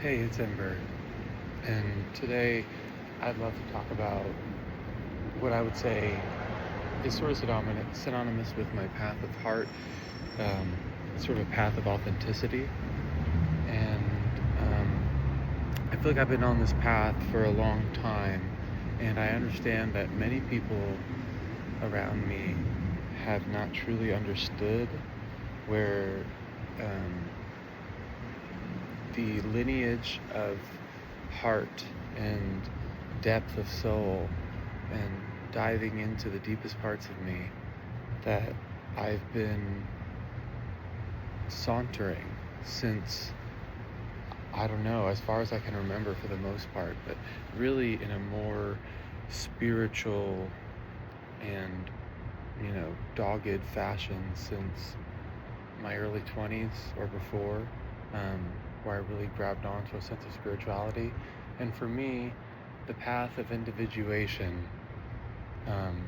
Hey, it's Ember, and today I'd love to talk about what I would say is sort of synonymous with my path of heart, sort of a path of authenticity. And I feel like I've been on this path for a long time, and I understand that many people around me have not truly understood where um, the lineage of heart and depth of soul and diving into the deepest parts of me that I've been sauntering since, I don't know, as far as I can remember for the most part, but really in a more spiritual and, dogged fashion since my early 20s or before, where I really grabbed onto a sense of spirituality. And for me, the path of individuation um,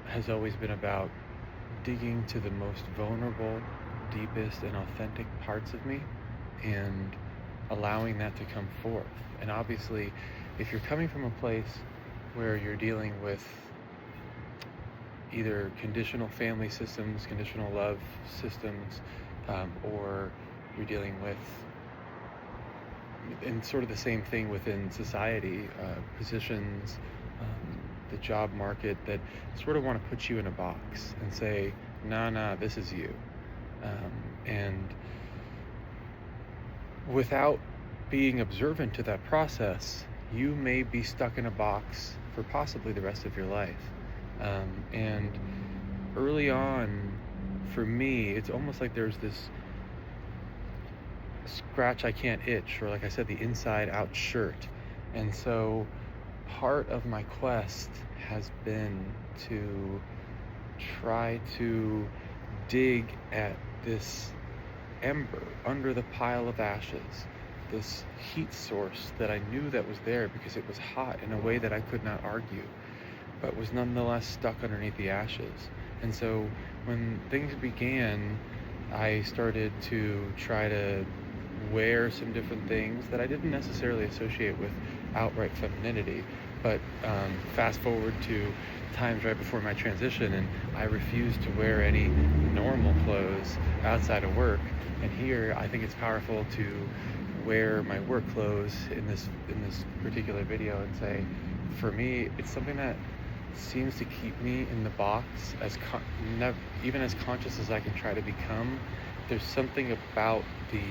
has always been about digging to the most vulnerable, deepest, and authentic parts of me and allowing that to come forth. And obviously, if you're coming from a place where you're dealing with either conditional family systems, conditional love systems, or you're dealing with, and sort of the same thing within society, positions, the job market that sort of want to put you in a box and say, nah, this is you. And without being observant to that process, you may be stuck in a box for possibly the rest of your life. And early on, for me, it's almost like there's this scratch I can't itch, or like I said, the inside out shirt. And so part of my quest has been to try to dig at this ember under the pile of ashes, this heat source that I knew that was there because it was hot in a way that I could not argue, but was nonetheless stuck underneath the ashes. And so when things began, I started to try to wear some different things that I didn't necessarily associate with outright femininity. But fast forward to times right before my transition, and I refused to wear any normal clothes outside of work. And here, I think it's powerful to wear my work clothes in this particular video and say, for me, it's something that seems to keep me in the box even as conscious as I can try to become. There's something about the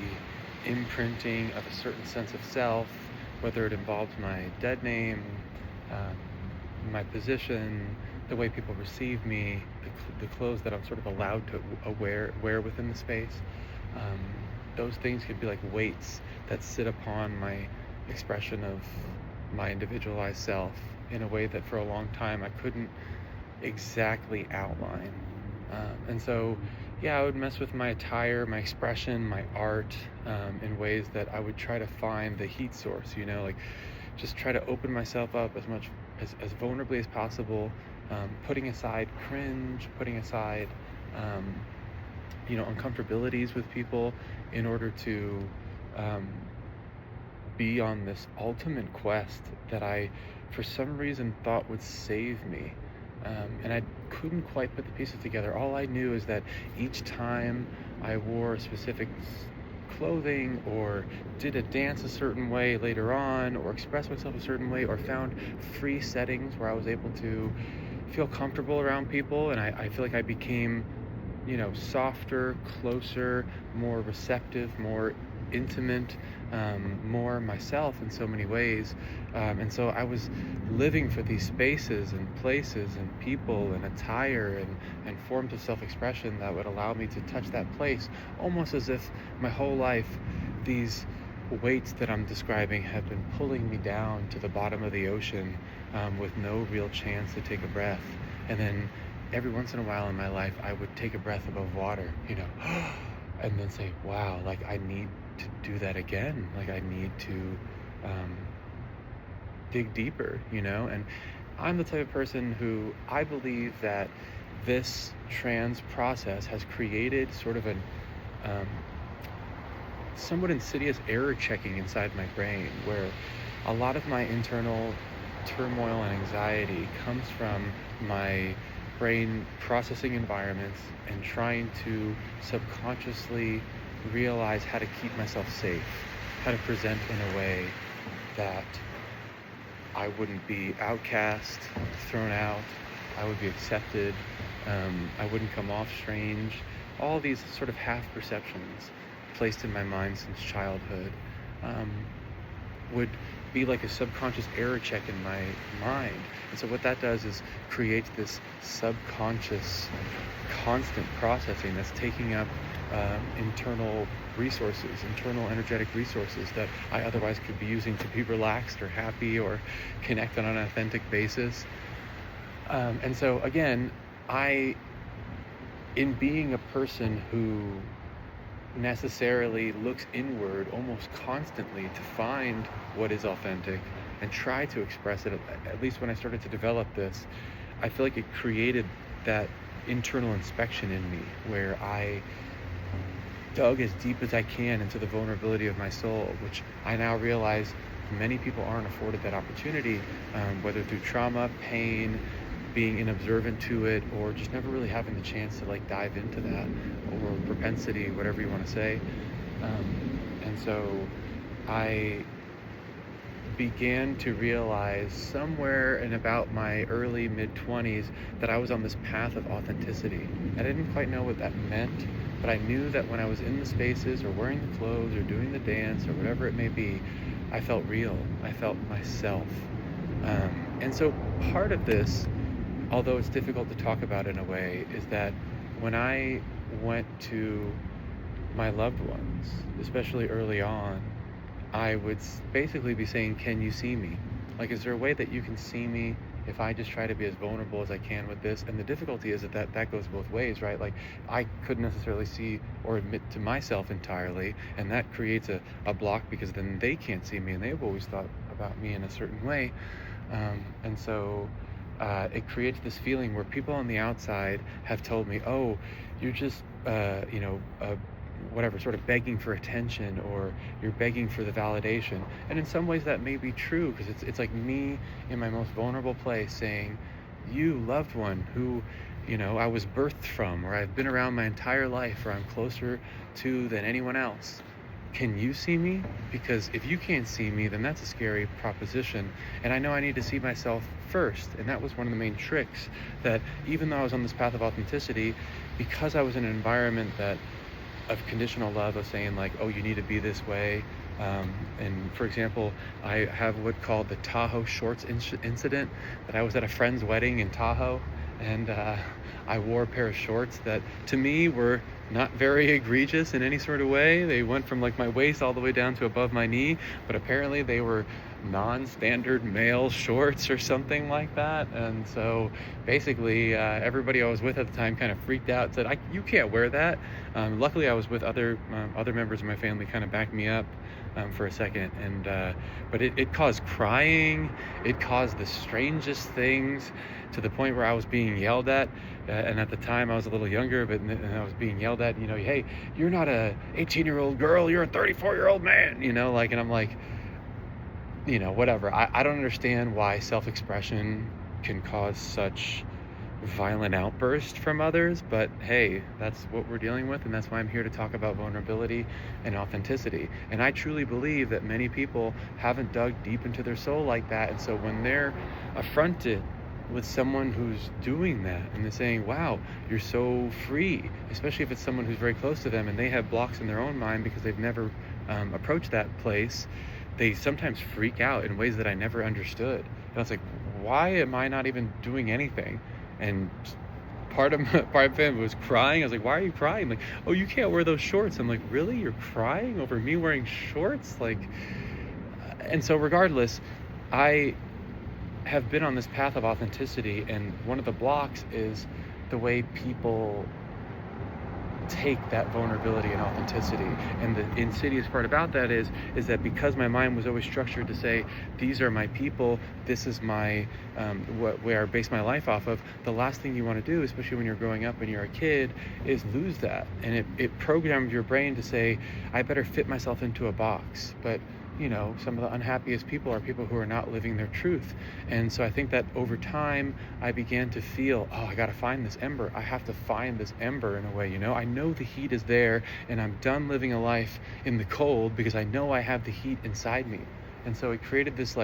imprinting of a certain sense of self, whether it involves my dead name, my position, the way people receive me, the clothes that I'm sort of allowed to wear within the space. Those things could be like weights that sit upon my expression of my individualized self in a way that for a long time I couldn't exactly outline. And so, yeah, I would mess with my attire, my expression, my art, in ways that I would try to find the heat source, like just try to open myself up as much as vulnerably as possible, putting aside cringe, putting aside, uncomfortabilities with people in order to be on this ultimate quest that I, for some reason, thought would save me. And I couldn't quite put the pieces together. All I knew is that each time I wore specific clothing or did a dance a certain way later on or expressed myself a certain way or found free settings where I was able to feel comfortable around people, and I feel like I became, softer, closer, more receptive, more intimate, more myself in so many ways. And so I was living for these spaces and places and people and attire and forms of self-expression that would allow me to touch that place, almost as if my whole life these weights that I'm describing have been pulling me down to the bottom of the ocean, with no real chance to take a breath. And then every once in a while in my life, I would take a breath above water, and then say, wow, like I need to do that again. Like I need to dig deeper, and I'm the type of person who I believe that this trans process has created sort of an somewhat insidious error checking inside my brain where a lot of my internal turmoil and anxiety comes from my brain processing environments and trying to subconsciously realize how to keep myself safe, how to present in a way that I wouldn't be outcast, thrown out, I would be accepted, I wouldn't come off strange. All these sort of half perceptions placed in my mind since childhood would be like a subconscious error check in my mind. And so what that does is create this subconscious constant processing that's taking up internal resources, internal energetic resources that I otherwise could be using to be relaxed or happy or connect on an authentic basis. And so again, in being a person who necessarily looks inward almost constantly to find what is authentic and try to express it, at least when I started to develop this, I feel like it created that internal inspection in me where I dug as deep as I can into the vulnerability of my soul, which I now realize many people aren't afforded that opportunity, whether through trauma, pain, being inobservant to it, or just never really having the chance to like dive into that, or propensity, whatever you want to say. And so I began to realize somewhere in about my early mid-20s that I was on this path of authenticity. I didn't quite know what that meant, but I knew that when I was in the spaces or wearing the clothes or doing the dance or whatever it may be, I felt real. I felt myself. And so part of this, although it's difficult to talk about in a way, is that when I went to my loved ones, especially early on, I would basically be saying, can you see me? Like, is there a way that you can see me if I just try to be as vulnerable as I can with this? And the difficulty is that goes both ways, right? Like, I couldn't necessarily see or admit to myself entirely, and that creates a block because then they can't see me, and they've always thought about me in a certain way. And so it creates this feeling where people on the outside have told me, oh, you're just, whatever, sort of begging for attention, or you're begging for the validation. And in some ways that may be true, because it's like me in my most vulnerable place saying, you loved one who, I was birthed from, or I've been around my entire life, or I'm closer to than anyone else. Can you see me? Because if you can't see me, then that's a scary proposition. And I know I need to see myself first. And that was one of the main tricks, that even though I was on this path of authenticity, because I was in an environment of conditional love, of saying like, oh, you need to be this way. And for example, I have what's called the Tahoe shorts incident, that I was at a friend's wedding in Tahoe, and I wore a pair of shorts that to me were not very egregious in any sort of way. They went from like my waist all the way down to above my knee, but apparently they were non-standard male shorts or something like that. And so basically everybody I was with at the time kind of freaked out and said, you can't wear that. Luckily I was with other members of my family, kind of backed me up for a second, and but it caused crying. It caused the strangest things, to the point where I was being yelled at, and at the time I was a little younger, but and I was being yelled at, hey, you're not a 18-year-old girl, you're a 34-year-old man, like, and I'm like, whatever. I don't understand why self-expression can cause such violent outbursts from others, but hey, that's what we're dealing with, and that's why I'm here to talk about vulnerability and authenticity. And I truly believe that many people haven't dug deep into their soul like that, and so when they're affronted with someone who's doing that and they're saying, wow, you're so free, especially if it's someone who's very close to them and they have blocks in their own mind because they've never approached that place, they sometimes freak out in ways that I never understood. And I was like, why am I not even doing anything? And part of my family was crying. I was like, why are you crying? Like, oh, you can't wear those shorts. I'm like, really? You're crying over me wearing shorts? Like, and so regardless, I have been on this path of authenticity, and one of the blocks is the way people take that vulnerability and authenticity. And the insidious part about that is that because my mind was always structured to say, these are my people, this is my where I base my life off of, the last thing you want to do, especially when you're growing up and you're a kid, is lose that. And it programs your brain to say, I better fit myself into a box. But some of the unhappiest people are people who are not living their truth. And so I think that over time, I began to feel, I got to find this ember. I have to find this ember in a way, I know the heat is there, and I'm done living a life in the cold because I know I have the heat inside me. And so it created this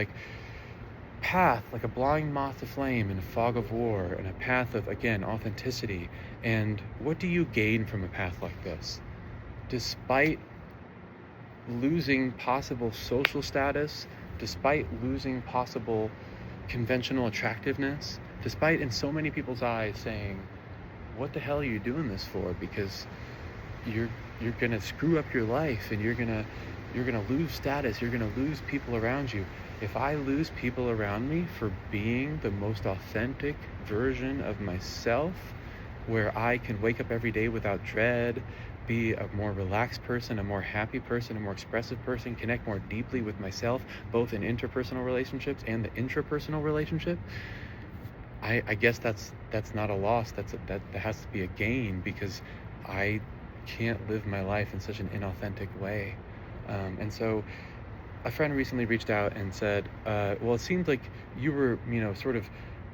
path, like a blind moth to flame in a fog of war, and a path of, again, authenticity. And what do you gain from a path like this? Despite losing possible social status, despite losing possible conventional attractiveness, despite in so many people's eyes saying, what the hell are you doing this for? Because you're gonna screw up your life, and you're gonna lose status, you're gonna lose people around you. If I lose people around me for being the most authentic version of myself, where I can wake up every day without dread, be a more relaxed person, a more happy person, a more expressive person, connect more deeply with myself, both in interpersonal relationships and the intrapersonal relationship, I guess that's not a loss. That has to be a gain, because I can't live my life in such an inauthentic way. And so a friend recently reached out and said, well, it seemed like you were, sort of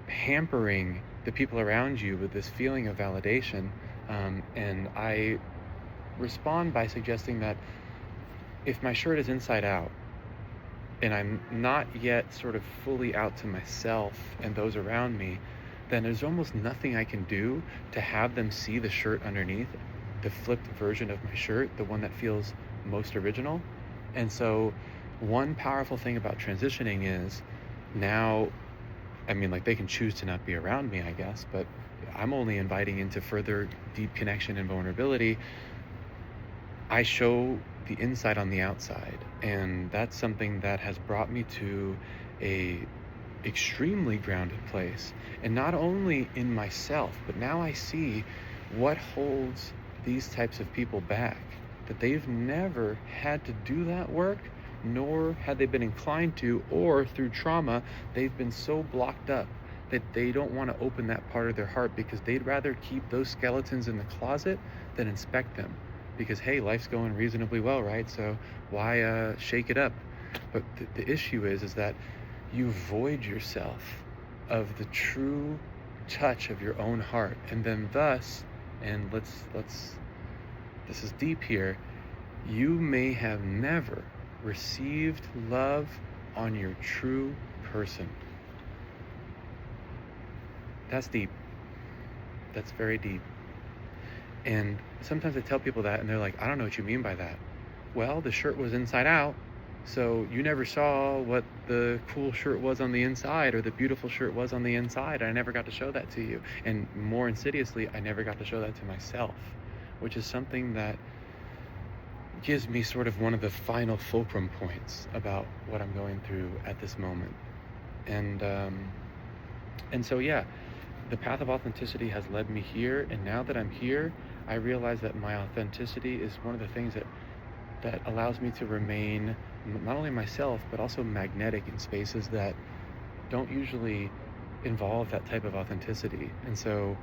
hampering the people around you with this feeling of validation. And I respond by suggesting that if my shirt is inside out and I'm not yet sort of fully out to myself and those around me, then there's almost nothing I can do to have them see the shirt underneath, the flipped version of my shirt, the one that feels most original. And so one powerful thing about transitioning is now, they can choose to not be around me, I guess, but I'm only inviting into further deep connection and vulnerability. I show the inside on the outside, and that's something that has brought me to a extremely grounded place. And not only in myself, but now I see what holds these types of people back, that they've never had to do that work, nor had they been inclined to, or through trauma, they've been so blocked up that they don't want to open that part of their heart, because they'd rather keep those skeletons in the closet than inspect them. Because, hey, life's going reasonably well, right? So why shake it up? But the issue is that you void yourself of the true touch of your own heart. And then thus, and let's this is deep here, you may have never received love on your true person. That's deep. That's very deep. And sometimes I tell people that, and they're like, I don't know what you mean by that. Well, the shirt was inside out, so you never saw what the cool shirt was on the inside, or the beautiful shirt was on the inside. I never got to show that to you. And more insidiously, I never got to show that to myself, which is something that gives me sort of one of the final fulcrum points about what I'm going through at this moment. And so, yeah, the path of authenticity has led me here, and now that I'm here, I realize that my authenticity is one of the things that allows me to remain not only myself, but also magnetic in spaces that don't usually involve that type of authenticity. And so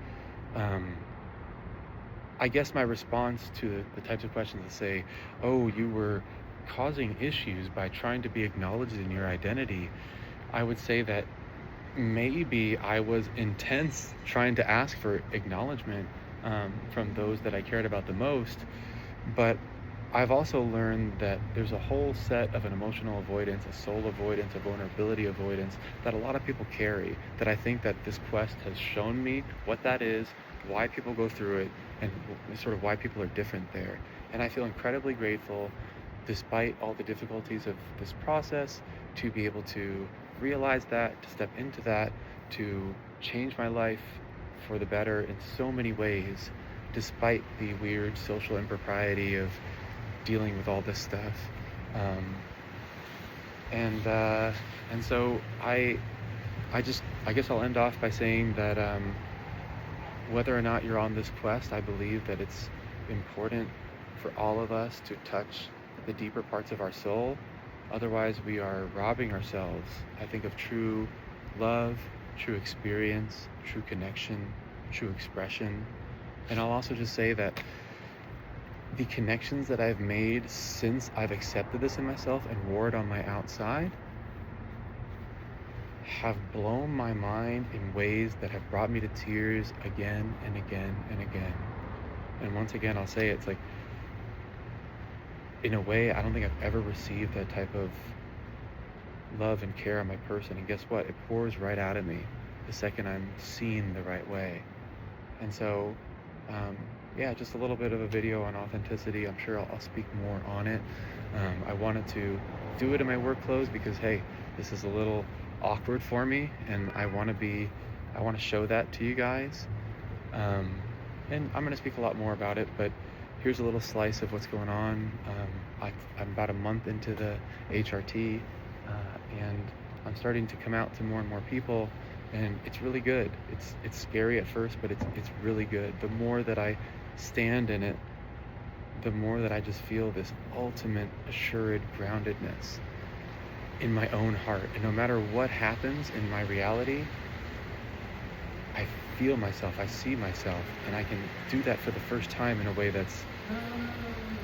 I guess my response to the types of questions that say, oh, you were causing issues by trying to be acknowledged in your identity, I would say that maybe I was intense trying to ask for acknowledgement from those that I cared about the most. But I've also learned that there's a whole set of an emotional avoidance, a soul avoidance, a vulnerability avoidance that a lot of people carry, that I think that this quest has shown me what that is, why people go through it, and sort of why people are different there. And I feel incredibly grateful, despite all the difficulties of this process, to be able to realize that, to step into that, to change my life for the better in so many ways, despite the weird social impropriety of dealing with all this stuff. And so I guess I'll end off by saying that whether or not you're on this quest, I believe that it's important for all of us to touch the deeper parts of our soul. Otherwise, we are robbing ourselves, I think, of true love, true experience, true connection, true expression. And I'll also just say that the connections that I've made since I've accepted this in myself and wore it on my outside have blown my mind in ways that have brought me to tears again and again and again. And once again, I'll say it's like, in a way, I don't think I've ever received that type of love and care on my person. And guess what? It pours right out of me the second I'm seen the right way. And so, yeah, just a little bit of a video on authenticity. I'm sure I'll speak more on it. I wanted to do it in my work clothes because, hey, this is a little awkward for me, and I want to show that to you guys. And I'm going to speak a lot more about it, but here's a little slice of what's going on. I'm about a month into the HRT, and I'm starting to come out to more and more people, and it's really good. It's scary at first, but it's really good. The more that I stand in it, the more that I just feel this ultimate assured groundedness in my own heart. And no matter what happens in my reality, I feel myself, I see myself, and I can do that for the first time in a way that's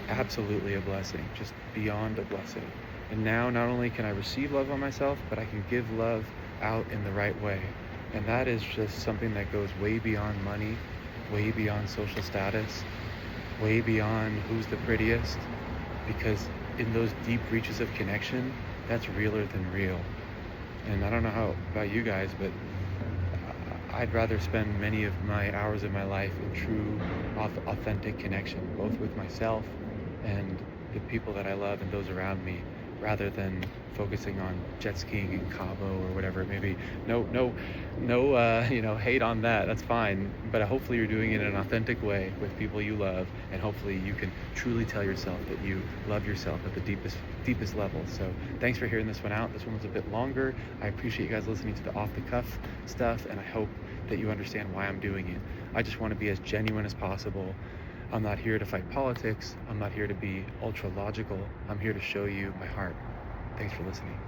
absolutely a blessing, just beyond a blessing. And now not only can I receive love on myself, but I can give love out in the right way. And that is just something that goes way beyond money, way beyond social status, way beyond who's the prettiest, because in those deep reaches of connection, that's realer than real. And I don't know how about you guys, but I'd rather spend many of my hours of my life in true, authentic connection, both with myself and the people that I love and those around me, rather than focusing on jet skiing in Cabo or whatever it may be. No, hate on that. That's fine. But hopefully you're doing it in an authentic way with people you love, and hopefully you can truly tell yourself that you love yourself at the deepest level. So thanks for hearing this one out. This one was a bit longer. I appreciate you guys listening to the off-the-cuff stuff, and I hope that you understand why I'm doing it. I just want to be as genuine as possible. I'm not here to fight politics. I'm not here to be ultra logical. I'm here to show you my heart. Thanks for listening.